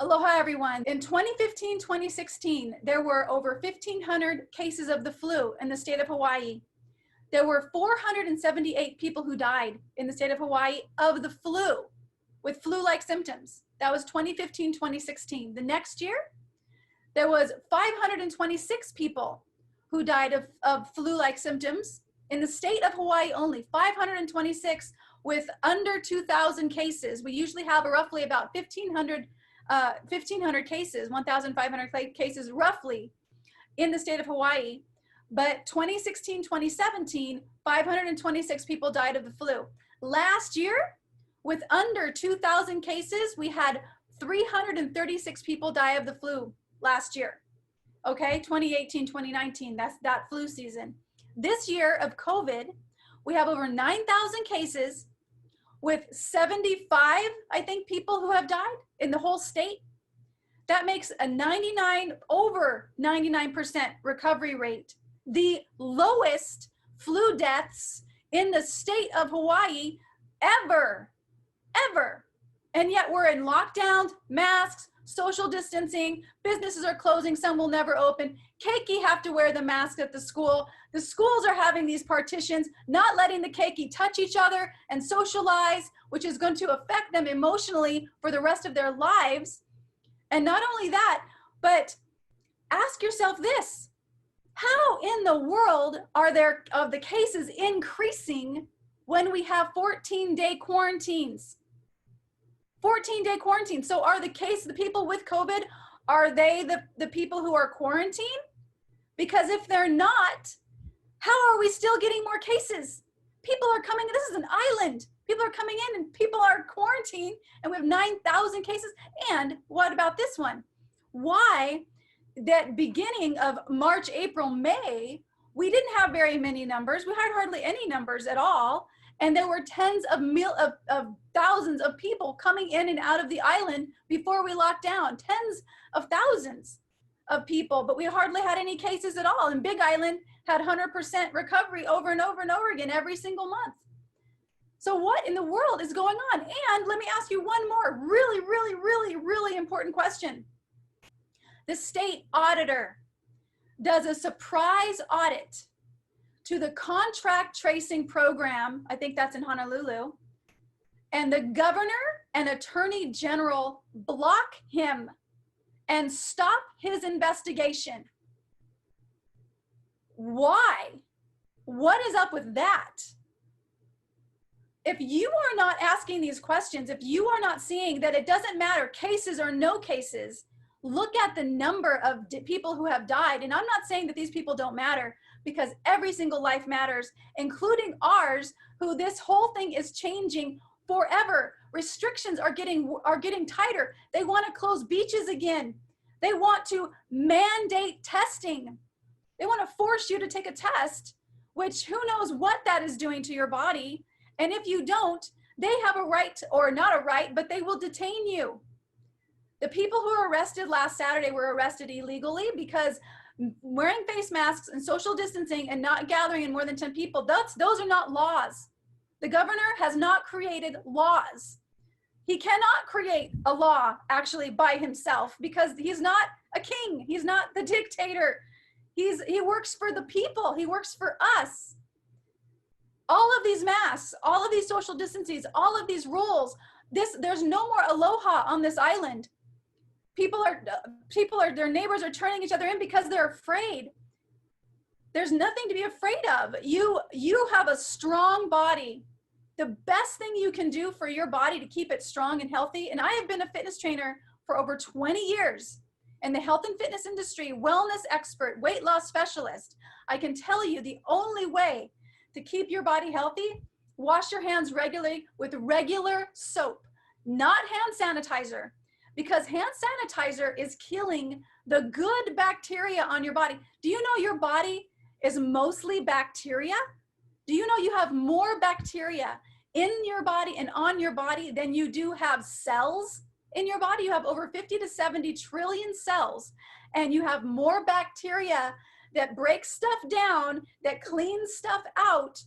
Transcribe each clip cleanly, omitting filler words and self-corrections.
Aloha, everyone. In 2015-2016, there were over 1,500 cases of the flu in the state of Hawaii. There were 478 people who died in the state of Hawaii of the flu with flu-like symptoms. That was 2015-2016. The next year, there was 526 people who died of flu-like symptoms in the state of Hawaii only, 526 with under 2,000 cases. We usually have roughly about 1,500 cases, 1,500 cases roughly in the state of Hawaii. But 2016, 2017, 526 people died of the flu. Last year, with under 2,000 cases, we had 336 people die of the flu last year. Okay, 2018, 2019, that's that flu season. This year of COVID, we have over 9,000 cases with 75, I think, people who have died in the whole state. That makes a over 99% recovery rate. The lowest flu deaths in the state of Hawaii ever. And yet we're in lockdowns, masks, social distancing, businesses are closing, some will never open. Keiki have to wear the mask at the school. The schools are having these partitions, not letting the keiki touch each other and socialize, which is going to affect them emotionally for the rest of their lives. And not only that, but ask yourself this: how in the world are there of the cases increasing when we have 14-day quarantines? 14-day quarantine. So are the people with COVID, are they the people who are quarantined? Because if they're not, how are we still getting more cases? People are coming, this is an island. People are coming in and people are quarantined and we have 9,000 cases. And what about this one? Why that beginning of March, April, May, we didn't have very many numbers. We had hardly any numbers at all. And there were tens of thousands of people coming in and out of the island before we locked down, tens of thousands of people, but we hardly had any cases at all. And Big Island had 100% recovery over and over and over again every single month. So what in the world is going on? And let me ask you one more really important question. The state auditor does a surprise audit to the contract tracing program, I think that's in Honolulu, and the governor and attorney general block him and stop his investigation. Why? What is up with that? If you are not asking these questions, if you are not seeing that it doesn't matter, cases or no cases, look at the number of people who have died. And I'm not saying that these people don't matter, because every single life matters, including ours, who this whole thing is changing forever. Restrictions are getting tighter. They want to close beaches again. They want to mandate testing. They want to force you to take a test, which who knows what that is doing to your body. And if you don't, they have a right, or not a right, but they will detain you. The people who were arrested last Saturday were arrested illegally because wearing face masks and social distancing and not gathering in more than 10 people, those are not laws. The governor has not created laws. He cannot create a law actually by himself because he's not a king. He's not the dictator. He works for the people. He works for us. All of these masks, all of these social distances, all of these rules, there's no more aloha on this island. Their neighbors are turning each other in because they're afraid. There's nothing to be afraid of. You have a strong body. The best thing you can do for your body to keep it strong and healthy, and I have been a fitness trainer for over 20 years in the health and fitness industry, wellness expert, weight loss specialist. I can tell you the only way to keep your body healthy, wash your hands regularly with regular soap, not hand sanitizer. Because hand sanitizer is killing the good bacteria on your body. Do you know your body is mostly bacteria? Do you know you have more bacteria in your body and on your body than you do have cells in your body? You have over 50 to 70 trillion cells, and you have more bacteria that break stuff down, that cleans stuff out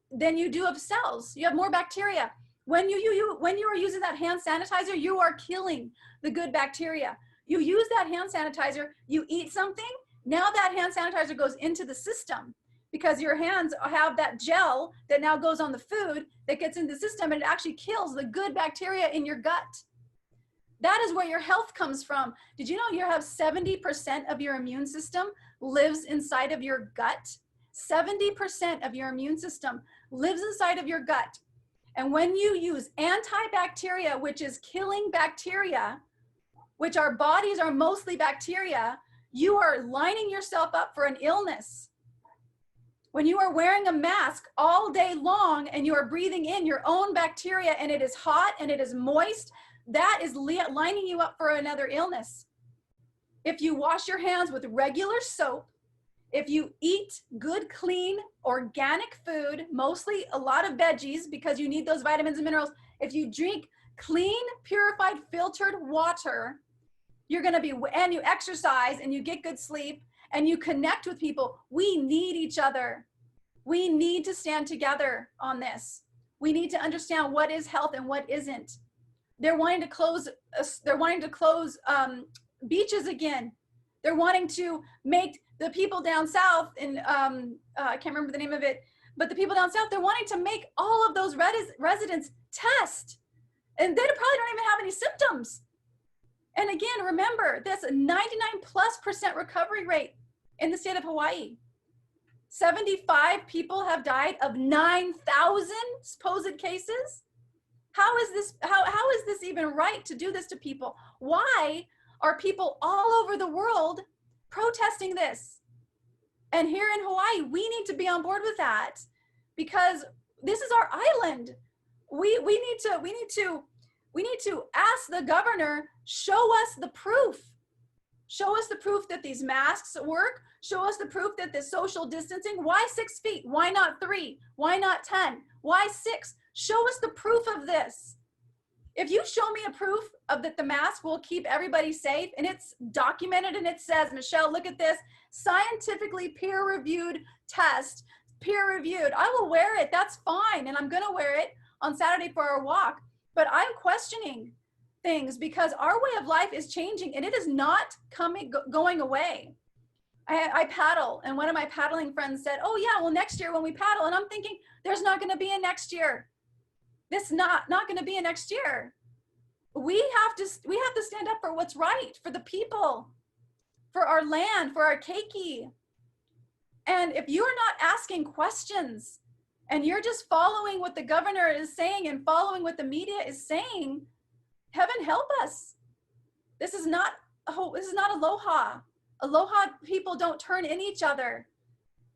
than you do of cells. You have more bacteria. When you are using that hand sanitizer, you are killing the good bacteria. You use that hand sanitizer, you eat something, now that hand sanitizer goes into the system because your hands have that gel that now goes on the food that gets in the system, and it actually kills the good bacteria in your gut. That is where your health comes from. Did you know you have 70% of your immune system lives inside of your gut? 70% of your immune system lives inside of your gut. And when you use antibacteria, which is killing bacteria, which our bodies are mostly bacteria, you are lining yourself up for an illness. When you are wearing a mask all day long and you are breathing in your own bacteria and it is hot and it is moist, that is lining you up for another illness. If you wash your hands with regular soap, if you eat good, clean, organic food, mostly a lot of veggies because you need those vitamins and minerals, if you drink clean, purified, filtered water, you're going to be, and you exercise and you get good sleep and you connect with people. We need each other. We need to stand together on this. We need to understand what is health and what isn't. They're wanting to close beaches again. They're wanting to make the people down south in, I can't remember the name of it, but the people down south, they're wanting to make all of those residents test. And they probably don't even have any symptoms. And again, remember, there's a 99+% recovery rate in the state of Hawaii. 75 people have died of 9,000 supposed cases. How is this even right to do this to people? Why are people all over the world protesting this? And here in Hawaii, we need to be on board with that because this is our island. We need to ask the governor, show us the proof. Show us the proof that these masks work. Show us the proof that the social distancing, why 6 feet? Why not 3? Why not 10? Why 6? Show us the proof of this. If you show me a proof of that the mask will keep everybody safe and it's documented and it says, Michelle, look at this, scientifically peer-reviewed test, peer-reviewed, I will wear it, that's fine. And I'm gonna wear it on Saturday for our walk. But I'm questioning things because our way of life is changing and it is not going away. I paddle, and one of my paddling friends said, oh yeah, well next year when we paddle, and I'm thinking there's not gonna be a next year. This not gonna be a next year. We have to stand up for what's right, for the people, for our land, for our keiki. And if you're not asking questions and you're just following what the governor is saying and following what the media is saying, heaven help us. This is not aloha. Aloha people don't turn in each other.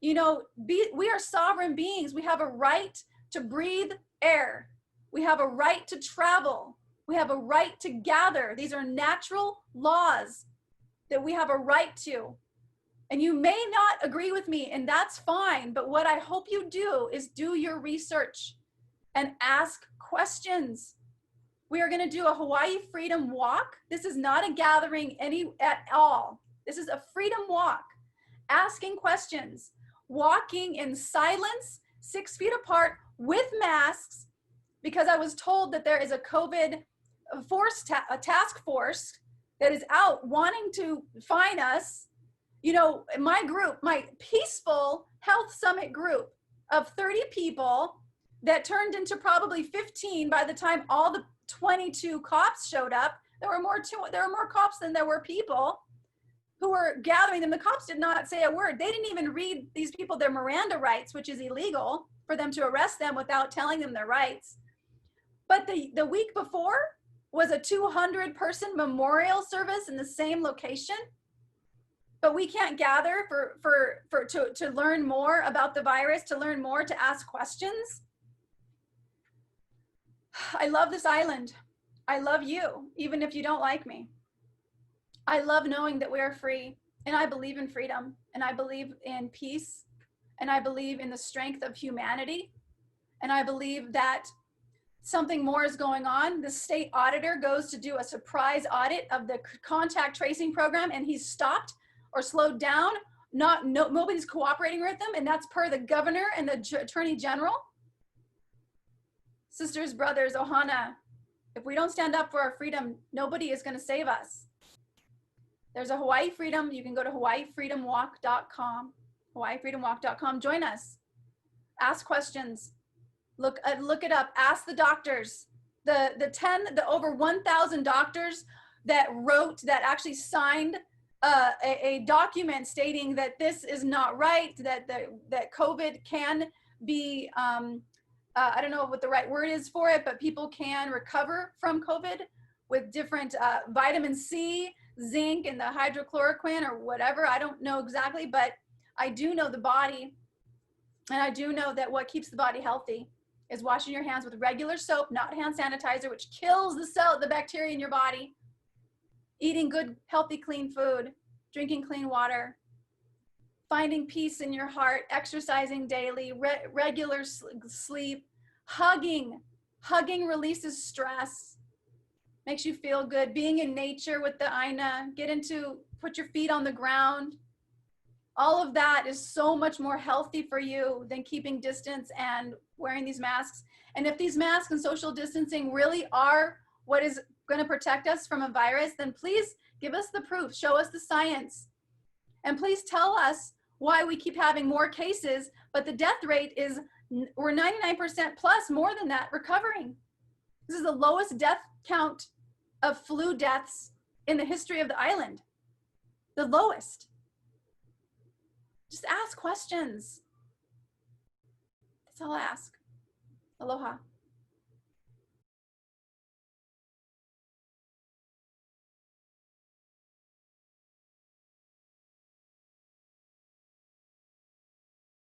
You know, we are sovereign beings. We have a right to breathe air. We have a right to travel. We have a right to gather. These are natural laws that we have a right to. And you may not agree with me, and that's fine. But what I hope you do is do your research and ask questions. We are going to do a Hawaii Freedom Walk. This is not a gathering at all. This is a freedom walk, asking questions, walking in silence, 6 feet apart with masks, because I was told that there is a COVID task force that is out wanting to find us. You know, my group, my Peaceful Health Summit group of 30 people that turned into probably 15 by the time all the 22 cops showed up. There were more cops than there were people who were gathering them. The cops did not say a word. They didn't even read these people their Miranda rights, which is illegal for them to arrest them without telling them their rights. But the week before was a 200-person memorial service in the same location. But we can't gather to learn more about the virus, to learn more, to ask questions. I love this island. I love you, even if you don't like me. I love knowing that we are free, and I believe in freedom, and I believe in peace, and I believe in the strength of humanity, and I believe that something more is going on. The state auditor goes to do a surprise audit of the contact tracing program, and he's stopped or slowed down. Nobody's cooperating with them, and that's per the governor and the attorney general. Sisters, brothers, Ohana, if we don't stand up for our freedom, nobody is going to save us. There's a Hawaii Freedom. You can go to hawaiifreedomwalk.com, hawaiifreedomwalk.com. Join us. Ask questions. Look it up. Ask the doctors. The over 1,000 doctors that actually signed a document stating that this is not right, that COVID can be, I don't know what the right word is for it, but people can recover from COVID with different vitamin C, zinc, and the hydrochloroquine or whatever. I don't know exactly, but I do know the body, and I do know that what keeps the body healthy is washing your hands with regular soap, not hand sanitizer, which kills the bacteria in your body, eating good, healthy, clean food, drinking clean water, finding peace in your heart, exercising daily, regular sleep, hugging. Hugging releases stress, makes you feel good. Being in nature with the Aina, put your feet on the ground. All of that is so much more healthy for you than keeping distance and wearing these masks. And if these masks and social distancing really are what is going to protect us from a virus, then please give us the proof, show us the science. And please tell us why we keep having more cases, but the death rate we're 99% plus, more than that, recovering. This is the lowest death count of flu deaths in the history of the island. The lowest. Just ask questions. That's all I ask. Aloha.